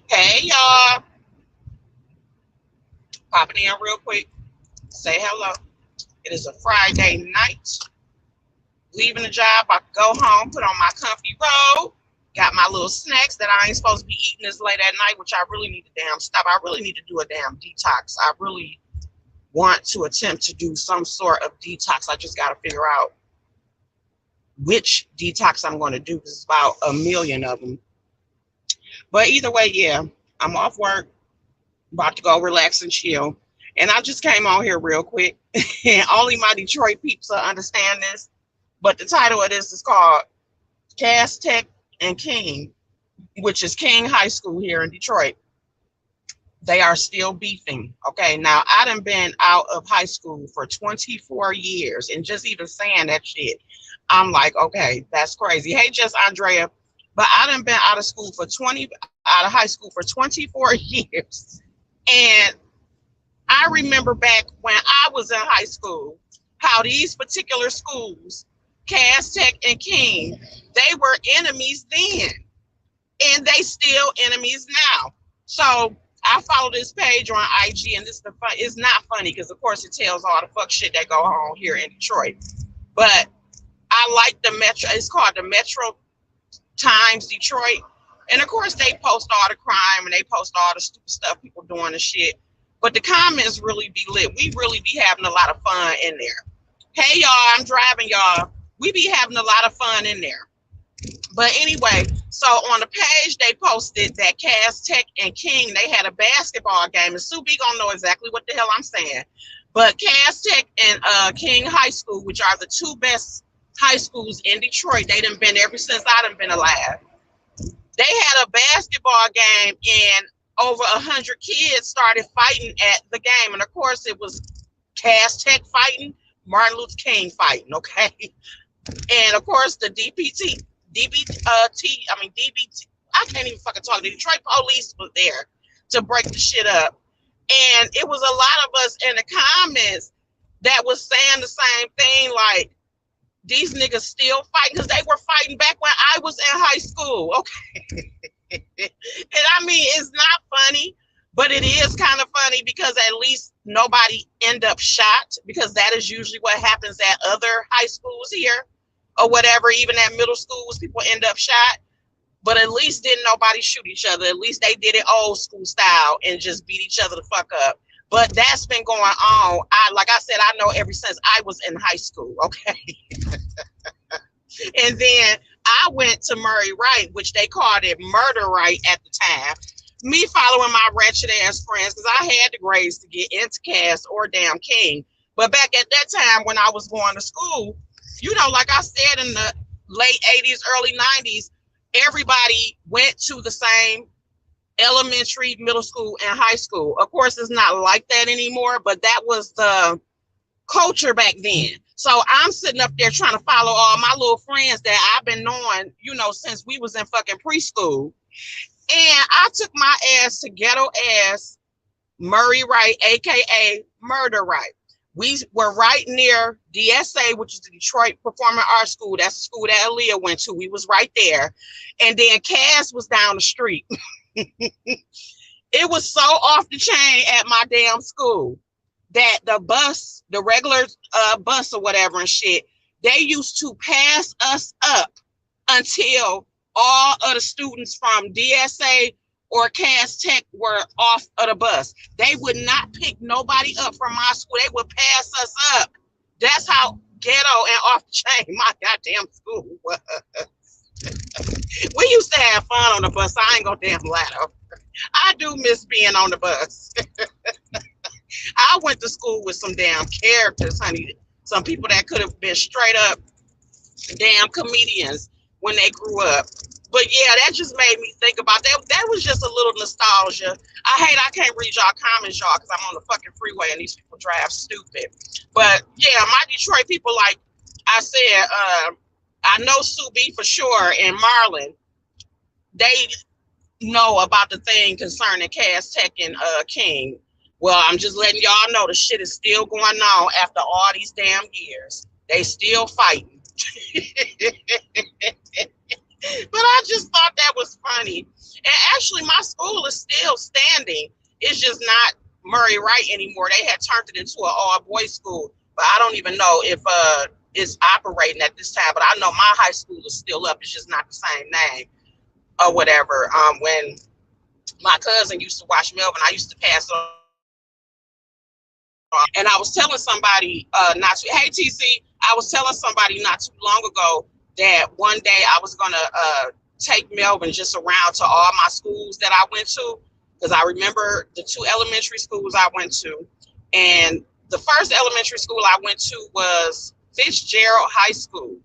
Hey y'all, popping in real quick. Say hello. It is a Friday night. Leaving the job, I can go home, put on my comfy robe. Got my little snacks that I ain't supposed to be eating this late at night, which I really need to damn stop. I really need to do a damn detox. I really want to attempt to do some sort of detox. I just got to figure out which detox I'm going to do. There's about a million of them. But either way, yeah, I'm off work, about to go relax and chill. And I just came on here real quick. And only my Detroit peeps will understand this. But the title of this is called Cass Tech and King, which is King High School here in Detroit. They are still beefing. Okay. Now I done been out of high school for 24 years. And just even saying that shit, I'm like, okay, that's crazy. Hey, just Andrea. But I done been out of high school for 24 years. And I remember back when I was in high school, how these particular schools, Cass Tech and King, they were enemies then, and they still enemies now. So I follow this page on IG, and this it's not funny because of course it tells all the fuck shit that go on here in Detroit. But I like the Metro. It's called the Metro Times Detroit. And of course, they post all the crime and they post all the stupid stuff people doing and shit. But the comments really be lit. We really be having a lot of fun in there. Hey, y'all, I'm driving, y'all. We be having a lot of fun in there. But anyway, so on the page, they posted that Cass Tech and King, they had a basketball game. And Sue B gonna know exactly what the hell I'm saying. But Cass Tech and King High School, which are the two best high schools in Detroit, they done been ever since I done been alive. They had a basketball game and over 100 kids started fighting at the game. And of course, it was Cass Tech fighting, Martin Luther King fighting, okay? And of course, the DBT, I can't even fucking talk. The Detroit police was there to break the shit up. And it was a lot of us in the comments that was saying the same thing, like, these niggas still fighting because they were fighting back when I was in high school. Okay. And I mean, it's not funny, but it is kind of funny because at least nobody end up shot because that is usually what happens at other high schools here or whatever. Even at middle schools, people end up shot. But at least didn't nobody shoot each other. At least they did it old school style and just beat each other the fuck up. But that's been going on. Like I said, I know ever since I was in high school. Okay. And then I went to Murray Wright, which they called it Murder Right at the time. Me following my wretched ass friends because I had the grades to get into Cass or damn King. But back at that time when I was going to school, like I said in the late 80s, early 90s, everybody went to the same elementary, middle school, and high school. Of course, it's not like that anymore, but that was the culture back then. So I'm sitting up there trying to follow all my little friends that I've been knowing, since we was in fucking preschool. And I took my ass to ghetto ass Murray Wright, aka Murder Right. We were right near DSA, which is the Detroit Performing Arts School. That's the school that Aaliyah went to. We was right there. And then Cass was down the street. It was so off the chain at my damn school that the bus, the regular bus or whatever and shit, they used to pass us up until all of the students from DSA or Cass Tech were off of the bus. They would not pick nobody up from my school. They would pass us up. That's how ghetto and off the chain my goddamn school was. We used to have fun on the bus. I ain't gonna damn lie though. I do miss being on the bus. I went to school with some damn characters, honey. Some people that could have been straight up damn comedians when they grew up. But yeah, that just made me think about that. That was just a little nostalgia. I can't read y'all comments, y'all, because I'm on the fucking freeway and these people drive stupid. But yeah, my Detroit people, like I said, I know Sue B for sure and Marlon, they know about the thing concerning Cass Tech and King. Well, I'm just letting y'all know the shit is still going on after all these damn years. They still fighting. But I just thought that was funny. And actually, my school is still standing. It's just not Murray Wright anymore. They had turned it into an all boys school, but I don't even know if it's operating at this time. But I know my high school is still up. It's just not the same name or whatever. When my cousin used to watch Melvin, I used to pass on. And I was telling somebody not too, hey TC, I was telling somebody not too long ago that one day I was gonna take Melvin just around to all my schools that I went to, because I remember the 2 elementary schools I went to, and the first elementary school I went to was Fitzgerald High School.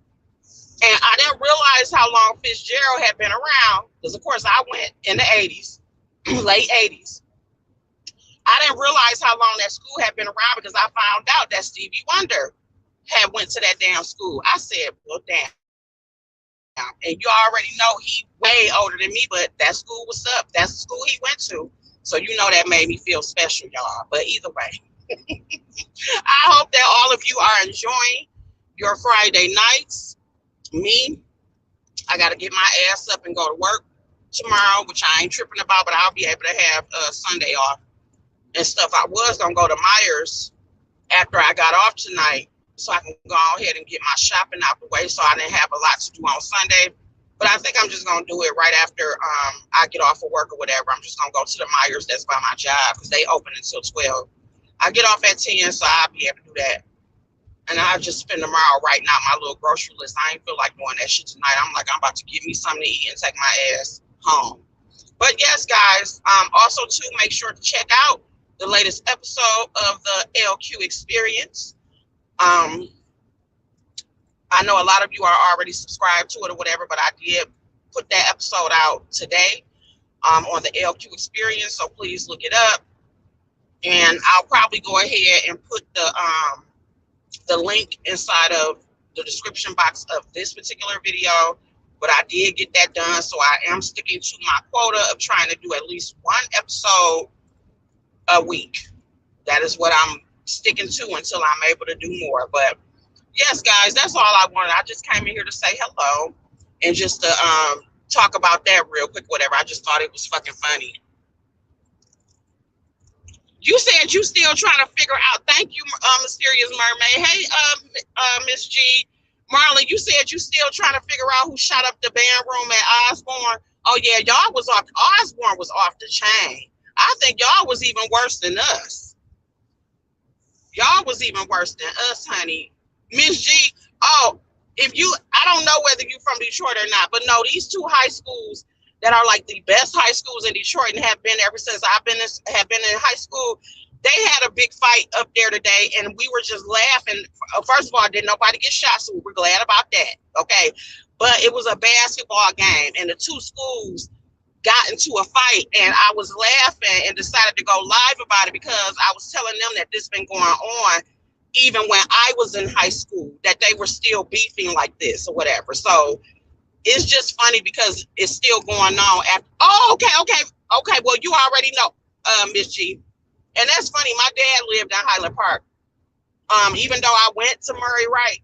And I didn't realize how long Fitzgerald had been around, because of course I went in the 80s, late 80s. I didn't realize how long that school had been around because I found out that Stevie Wonder had went to that damn school. I said, well, damn. And you already know he way older than me, but that school was up. That's the school he went to. So you know that made me feel special, y'all. But either way, I hope that all of you are enjoying your Friday nights. Me, I got to get my ass up and go to work tomorrow, which I ain't tripping about, but I'll be able to have Sunday off and stuff. I was gonna go to Myers after I got off tonight, so I can go ahead and get my shopping out the way, so I didn't have a lot to do on Sunday. But I think I'm just gonna do it right after I get off of work or whatever. I'm just gonna go to the Myers that's by my job, because they open until 12. I get off at 10, so I'll be able to do that. And I'll just spend tomorrow writing out my little grocery list. I ain't feel like doing that shit tonight. I'm like, I'm about to get me something to eat and take my ass home. But yes, guys, also too, make sure to check out the latest episode of the LQ Experience. I know a lot of you are already subscribed to it or whatever, but I did put that episode out today on the LQ Experience, so please look it up. And I'll probably go ahead and put the link inside of the description box of this particular video. But I did get that done, so I am sticking to my quota of trying to do at least 1 episode a week. That is what I'm sticking to until I'm able to do more. But yes, guys, that's all I wanted. I just came in here to say hello and just to talk about that real quick, whatever. I just thought it was fucking funny. You said you still trying to figure out. Thank you, Mysterious Mermaid. Hey, Miss G. Marlon, you said you still trying to figure out who shot up the band room at Osborne. Oh yeah, y'all was off. Osborne was off the chain. I think y'all was even worse than us. Y'all was even worse than us, honey. Miss G, oh, I don't know whether you from Detroit or not, but no, these 2 high schools that are like the best high schools in Detroit and have been ever since I've been in high school, they had a big fight up there today, and we were just laughing. First of all, didn't nobody get shot, so we're glad about that, okay? But it was a basketball game, and the 2 schools got into a fight, and I was laughing and decided to go live about it because I was telling them that this been going on even when I was in high school, that they were still beefing like this or whatever. So it's just funny because it's still going on after. Oh, okay. Well, you already know, Miss G. And that's funny. My dad lived in Highland Park. Even though I went to Murray Wright,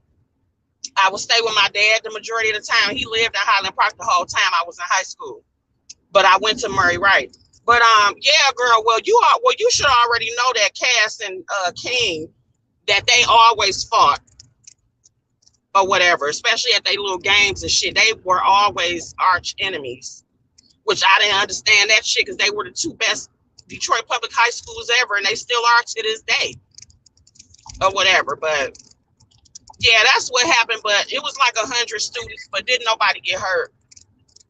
I would stay with my dad the majority of the time. He lived in Highland Park the whole time I was in high school. But I went to Murray Wright. But yeah, girl. Well, you should already know that Cass and King, that they always fought or whatever, especially at their little games and shit. They were always arch enemies, which I didn't understand that shit because they were the 2 best Detroit public high schools ever, and they still are to this day or whatever. But yeah, that's what happened. But it was like 100 students, but didn't nobody get hurt.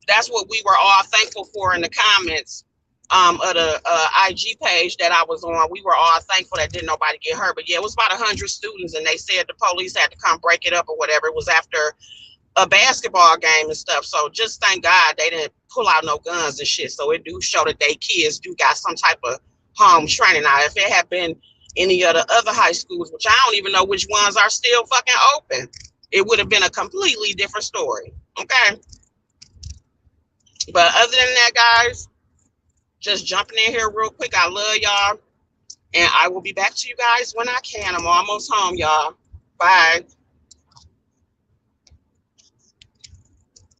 That's what we were all thankful for in the comments of the IG page that I was on. We were all thankful that didn't nobody get hurt. But yeah, it was about 100 students, and they said the police had to come break it up or whatever. It was after a basketball game and stuff. So just thank God they didn't pull out no guns and shit. So it do show that they kids do got some type of home training. Now, if it had been any of the other high schools, which I don't even know which ones are still fucking open, it would have been a completely different story. Okay. But other than that, guys, just jumping in here real quick. I love y'all. And I will be back to you guys when I can. I'm almost home, y'all. Bye.